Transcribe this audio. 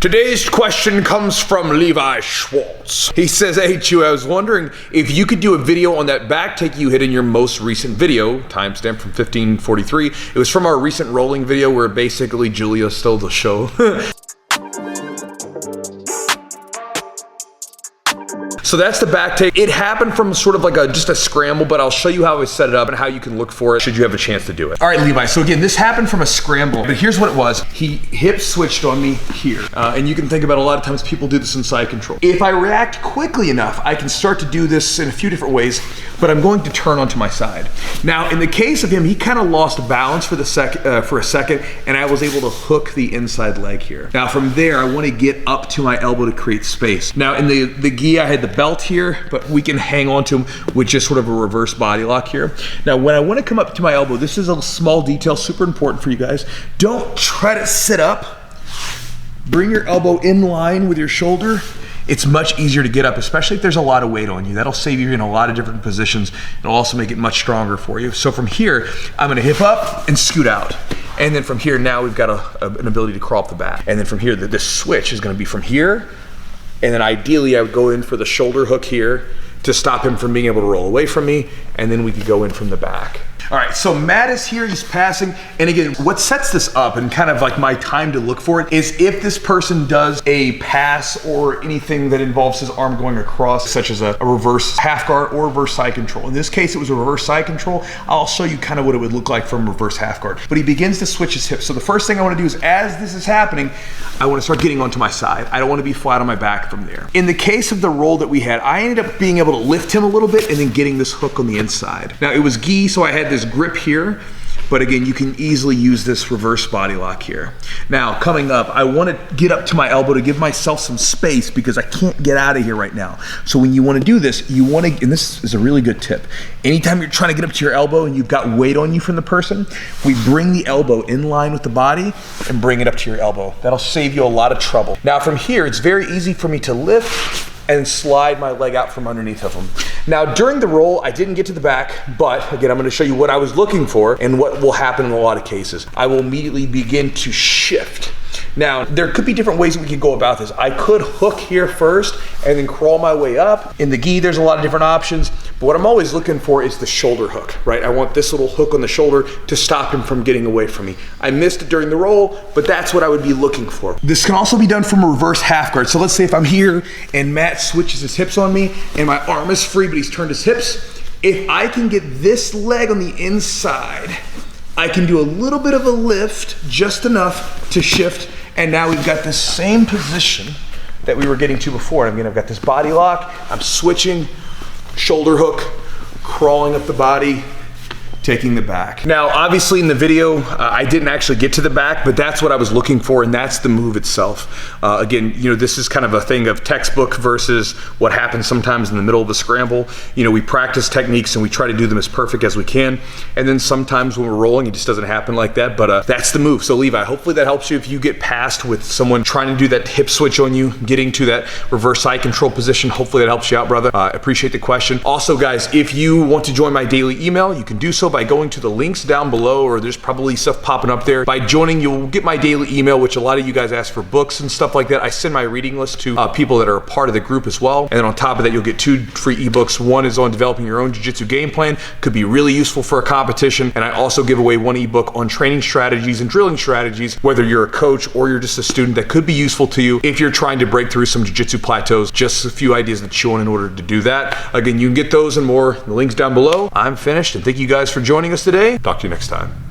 Today's question comes from Levi Schwartz. He says, hey Chew, I was wondering if you could do a video on that back take you hit in your most recent video, timestamp from 1543. It was from our recent rolling video where basically Julia stole the show. So that's the back take. It happened from sort of like just a scramble, but I'll show you how I set it up and how you can look for it should you have a chance to do it. All right, Levi, so again, this happened from a scramble, but here's what it was. He hip switched on me here. And you can think about a lot of times people do this in side control. If I react quickly enough, I can start to do this in a few different ways, but I'm going to turn onto my side. Now, in the case of him, he kind of lost balance for a second, and I was able to hook the inside leg here. Now from there, I want to get up to my elbow to create space. Now in the gi, I had the belt here, but we can hang on to him with just sort of a reverse body lock here. Now, when I want to come up to my elbow, this is a small detail, super important for you guys. Don't try to sit up. Bring your elbow in line with your shoulder. It's much easier to get up, especially if there's a lot of weight on you. That'll save you in a lot of different positions. It'll also make it much stronger for you. So from here, I'm gonna hip up and scoot out. And then from here, now we've got an ability to crawl up the back. And then from here, this switch is gonna be from here, and then ideally I would go in for the shoulder hook here to stop him from being able to roll away from me, and then we could go in from the back. All right, so Matt is here, he's passing, and again, what sets this up and kind of like my time to look for it is if this person does a pass or anything that involves his arm going across, such as a reverse half guard or reverse side control. In this case, it was a reverse side control. I'll show you kind of what it would look like from reverse half guard. But he begins to switch his hips. So the first thing I wanna do is, as this is happening, I wanna start getting onto my side. I don't wanna be flat on my back from there. In the case of the roll that we had, I ended up being able to lift him a little bit and then getting this hook on the inside. Now it was gi, so I had this grip here, but again, you can easily use this reverse body lock here. Now, coming up, I want to get up to my elbow to give myself some space because I can't get out of here right now. So when you want to do this, you want to, and this is a really good tip, anytime you're trying to get up to your elbow and you've got weight on you from the person, we bring the elbow in line with the body and bring it up to your elbow. That'll save you a lot of trouble. Now from here, it's very easy for me to lift and slide my leg out from underneath of him. Now during the roll, I didn't get to the back, but again, I'm gonna show you what I was looking for and what will happen in a lot of cases. I will immediately begin to shift. Now, there could be different ways that we could go about this. I could hook here first and then crawl my way up. In the gi, there's a lot of different options, but what I'm always looking for is the shoulder hook, right? I want this little hook on the shoulder to stop him from getting away from me. I missed it during the roll, but that's what I would be looking for. This can also be done from a reverse half guard. So let's say if I'm here and Matt switches his hips on me and my arm is free, but he's turned his hips, if I can get this leg on the inside, I can do a little bit of a lift, just enough to shift, and now we've got the same position that we were getting to before. And again, I've got this body lock, I'm switching, shoulder hook, crawling up the body, taking the back. Now, obviously in the video, I didn't actually get to the back, but that's what I was looking for, and that's the move itself. Again, you know, this is kind of a thing of textbook versus what happens sometimes in the middle of the scramble. You know, we practice techniques and we try to do them as perfect as we can, and then sometimes when we're rolling, it just doesn't happen like that, but that's the move. So Levi, hopefully that helps you if you get past with someone trying to do that hip switch on you, getting to that reverse side control position. Hopefully that helps you out, brother. I appreciate the question. Also, guys, if you want to join my daily email, you can do so by going to the links down below, or there's probably stuff popping up there. By joining, you'll get my daily email, which a lot of you guys ask for books and stuff like that. I send my reading list to people that are a part of the group as well. And then on top of that, you'll get 2 free ebooks. One is on developing your own jiu-jitsu game plan. Could be really useful for a competition. And I also give away 1 ebook on training strategies and drilling strategies, whether you're a coach or you're just a student, that could be useful to you if you're trying to break through some jiu-jitsu plateaus. Just a few ideas to chew on in order to do that. Again, you can get those and more in the links down below. I'm finished, and thank you guys for joining us today. Talk to you next time.